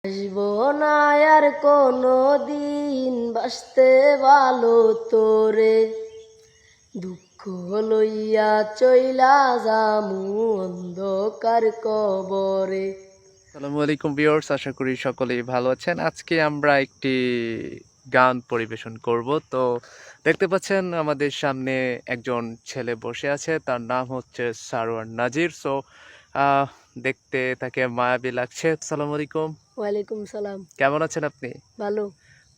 আসব না আর কোনো দিন বাসতে ভালো তোরে, দুঃখ লইয়া চইলা যামু অন্ধকার কবরে। আসসালামু আলাইকুম ভিউয়ার্স, আশা করি সকলেই ভালো আছেন। আজকে আমরা একটি গান পরিবেশন করব। তো দেখতে পাচ্ছেন আমাদের সামনে একজন ছেলে বসে আছে, তার নাম হচ্ছে সারোয়ার নাজির। দেখতে তাকে মায়াবী লাগছে। আসসালামু আলাইকুম। ওয়ালাইকুম সালাম। কেমন আছেন আপনি? ভালো।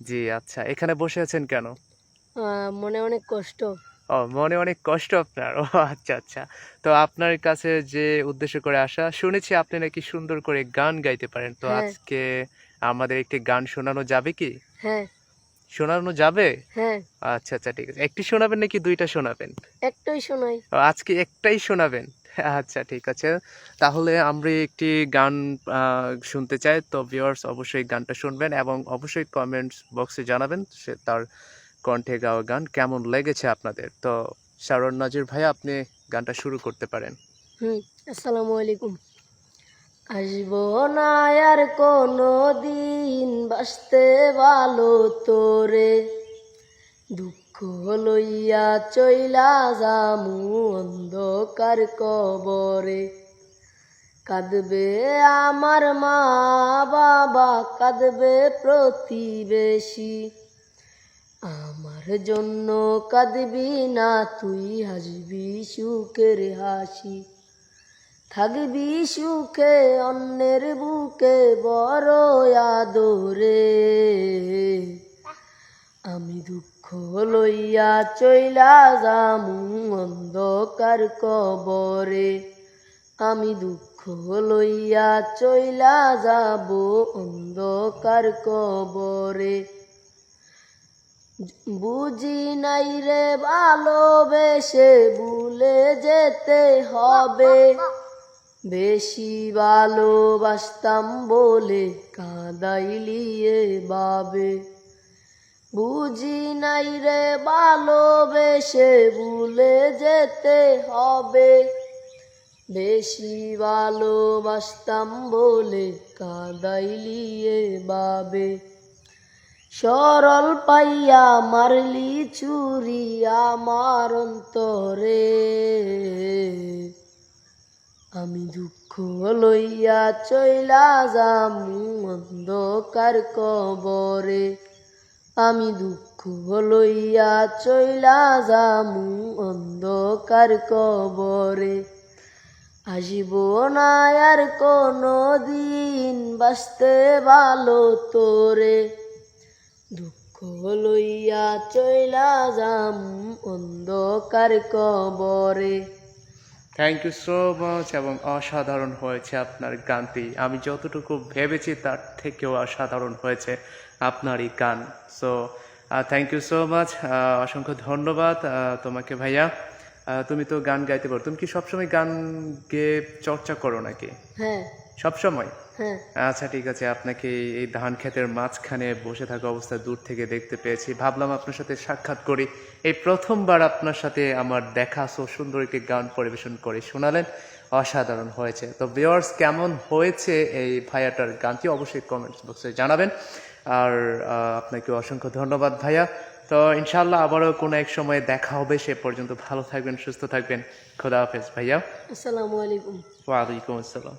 জি আচ্ছা, এখানে বসে আছেন কেন? মনে অনেক কষ্ট। ও, মনে অনেক কষ্ট আপনার। ও আচ্ছা আচ্ছা। তো আপনার কাছে যে উদ্দেশ্য করে আসা, শুনেছি আপনি নাকি সুন্দর করে গান গাইতে পারেন। তো হ্যাঁ আজকে আমাদের একটি গান শোনানো যাবে কি? হ্যাঁ শোনানো যাবে? হ্যাঁ। আচ্ছা আচ্ছা, ঠিক আছে। একটি শোনাবেন নাকি দুইটা শোনাবেন? একটাই শোনাই। ও, আজকে একটাই শোনাবেন? আচ্ছা ঠিক আছে। তাহলে আমরা একটি গান শুনতে চাই। তো ভিউয়ার্স অবশ্যই গানটা শুনবেন এবং অবশ্যই কমেন্টস বক্সে জানাবেন সে তার কণ্ঠে গাওয়া গান কেমন লেগেছে আপনাদের। তো শারোন নাজির ভাই, আপনি গানটা শুরু করতে পারেন। আসসালামু আলাইকুম। আসব না আর কোনো দিন বাসতে ভালো তোরে, দুঃখ লইয়া চইলা যামু অন্ধকার কবরে। কাঁদবে আমার মা বাবা, কাঁদবে প্রতিবেশী, আমার জন্য কাঁদবি না তুই, হাসবি সুখের হাসি। থাকবি সুখে অন্যের বুকে বড় আদরে, আমি দুঃখ লইয়া চইলা যামু অন্ধকার কবরে। আমি দুঃখ লইয়া চইলা যাব অন্ধকার কবরে। বুঝি নাই রে ভালোবেসে ভুলে যেতে হবে, বেশি ভালোবাসতাম বলে কাঁদাইলিয়ে বাবে। বুঝি নাই রে ভালোবেসে ভুলে যেতে হবে, বেশি ভালোবাসতাম বলে কাঁদাইলিয়ে বাবে। সরল পাইয়া মারলি চুরি আমার অন্তরে, আমি দুঃখ লইয়া চইলা যামু অন্ধকার কবরে। আমি দুঃখ লইয়া চইলা যামু অন্ধকার কবরে। আসব না আর কোনো দিন বাসতে ভালো তোরে, দুঃখ লইয়া চইলা যামু অন্ধকার কবরে। Thank you so much. এবং অসাধারণ হয়েছে আপনার গানটি। আমি যতটুকু ভেবেছি তার থেকেও অসাধারণ হয়েছে আপনার এই গান। So thank you so much. অসংখ্য ধন্যবাদ তোমাকে ভাইয়া। তুমি তো গান গাইতে পারো। তুমি কি সবসময় গান গেয়ে চর্চা করো নাকি? হ্যাঁ সবসময়? হ্যাঁ। আচ্ছা ঠিক আছে। আপনাকে এই ধান ক্ষেতের মাঝখানে বসে থাকা অবস্থায় দূর থেকে দেখতে পেয়েছি, ভাবলাম আপনার সাথে সাক্ষাৎ করি। এই প্রথমবার আপনার সাথে আমার দেখা, সো সুন্দর একটি গান পরিবেশন করে শোনালেন, অসাধারণ হয়েছে। তো ভিউয়ার্স, কেমন হয়েছে এই ভাইয়াটার গানটি অবশ্যই কমেন্টস বক্সে জানাবেন। আর আপনাকে অসংখ্য ধন্যবাদ ভাইয়া। তো ইনশাল্লাহ আবারও কোনো এক সময় দেখা হবে। সে পর্যন্ত ভালো থাকবেন, সুস্থ থাকবেন। খোদা হাফেজ ভাইয়া। আসসালামু আলাইকুম। ওয়ালাইকুম আসসালাম।